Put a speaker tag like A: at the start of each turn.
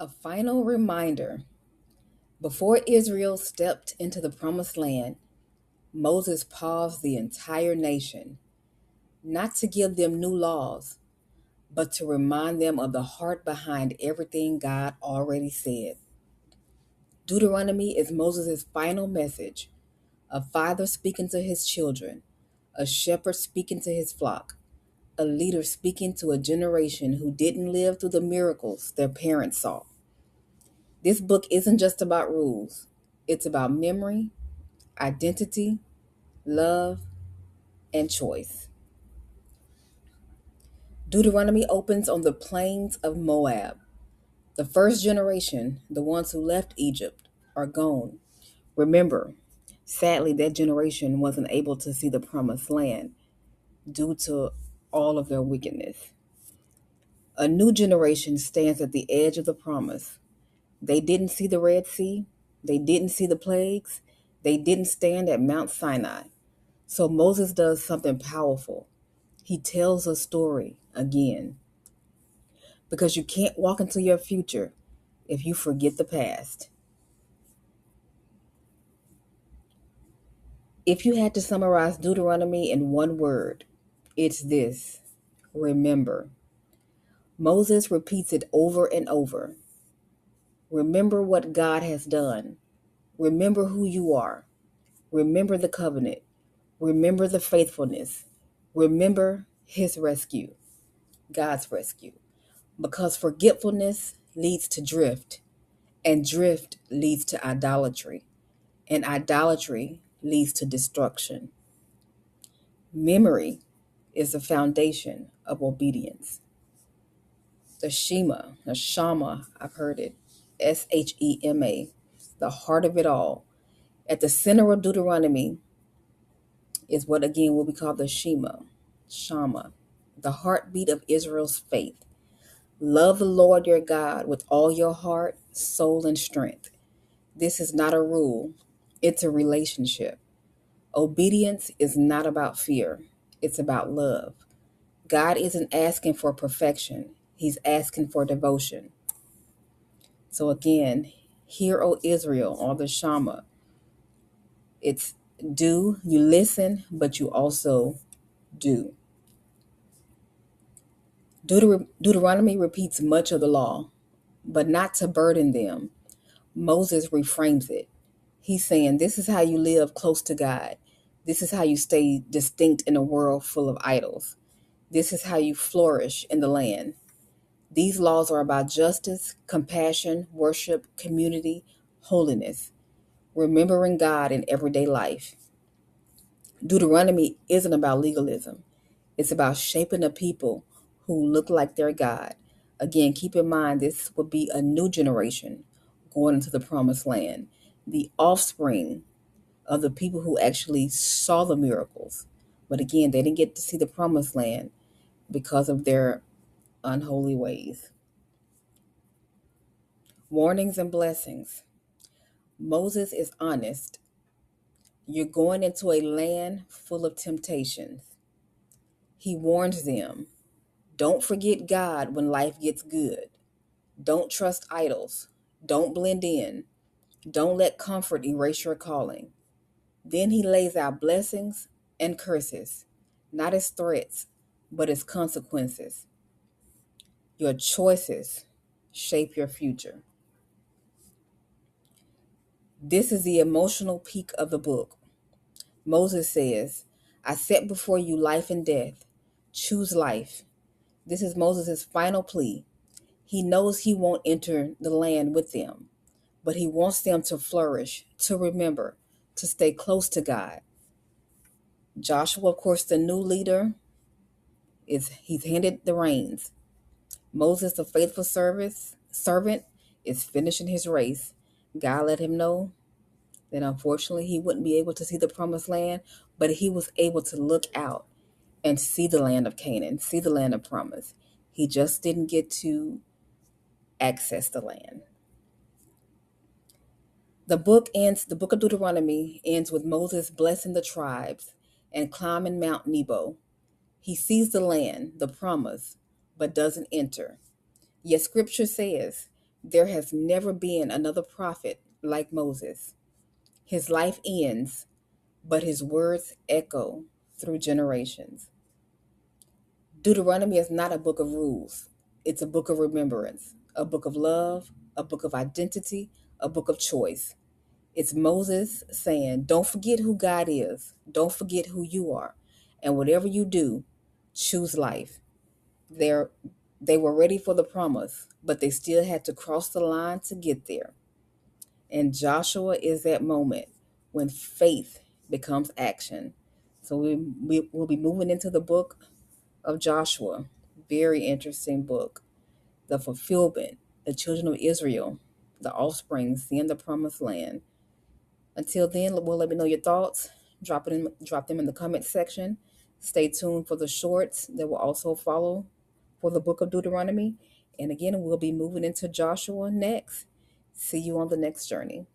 A: A final reminder. Before Israel stepped into the promised land, Moses paused the entire nation, not to give them new laws, but to remind them of the heart behind everything God already said. Deuteronomy is Moses' final message, a father speaking to his children, a shepherd speaking to his flock, a leader speaking to a generation who didn't live through the miracles their parents saw. This book isn't just about rules, it's about memory, identity, love, and choice. Deuteronomy opens on the plains of Moab. The first generation, the ones who left Egypt, are gone. Remember, sadly, that generation wasn't able to see the promised land due to all of their wickedness. A new generation stands at the edge of the promise. They didn't see the Red Sea, they didn't see the plagues, they didn't stand at Mount Sinai. So Moses does something powerful. He tells a story again because you can't walk into your future if you forget the past. If you had to summarize Deuteronomy in one word, it's this: remember. Moses repeats it over and over. Remember what God has done. Remember who you are. Remember the covenant. Remember the faithfulness. Remember his rescue, God's rescue. Because forgetfulness leads to drift, and drift leads to idolatry, and idolatry leads to destruction. Memory is the foundation of obedience. The Shema, I've heard it, Shema, the heart of it all. At the center of Deuteronomy is what again will be called the Shama, the heartbeat of Israel's faith. Love the Lord your God with all your heart, soul, and strength. This is not a rule, it's a relationship. Obedience is not about fear, it's about love. God isn't asking for perfection, he's asking for devotion. So again, hear, O Israel, or the Shama. It's you listen, but you also do. Deuteronomy repeats much of the law, but not to burden them. Moses reframes it. He's saying, this is how you live close to God. This is how you stay distinct in a world full of idols. This is how you flourish in the land. These laws are about justice, compassion, worship, community, holiness, remembering God in everyday life. Deuteronomy isn't about legalism. It's about shaping a people who look like their God. Again, keep in mind this would be a new generation going into the promised land, the offspring of the people who actually saw the miracles. But again, they didn't get to see the promised land because of their unholy ways. Warnings and blessings. Moses is honest. You're going into a land full of temptations. He warns them, don't forget God when life gets good. Don't trust idols. Don't blend in. Don't let comfort erase your calling. Then he lays out blessings and curses, not as threats, but as consequences. Your choices shape your future. This is the emotional peak of the book. Moses says, I set before you life and death. Choose life. This is Moses' final plea. He knows he won't enter the land with them, but he wants them to flourish, to remember, to stay close to God. Joshua, of course, the new leader, he's handed the reins. Moses, the faithful servant, is finishing his race. God let him know that unfortunately he wouldn't be able to see the promised land, but he was able to look out and see the land of Canaan, see the land of promise. He just didn't get to access the land. The book of Deuteronomy ends with Moses blessing the tribes and climbing Mount Nebo. He sees the land, the promise, but doesn't enter. Yet scripture says, There has never been another prophet like Moses. His life ends, but his words echo through generations. Deuteronomy is not a book of rules, it's a book of remembrance, a book of love, a book of identity, a book of choice. It's Moses saying, don't forget who God is, don't forget who you are, and whatever you do, choose life. They're, they were ready for the promise, but they still had to cross the line to get there. And Joshua is that moment when faith becomes action. So we'll be moving into the book of Joshua. Very interesting book. The fulfillment, the children of Israel, the offspring, seeing the promised land. Until then, well, let me know your thoughts. Drop them in the comment section. Stay tuned for the shorts that will also follow for the book of Deuteronomy. And again, we'll be moving into Joshua next. See you on the next journey.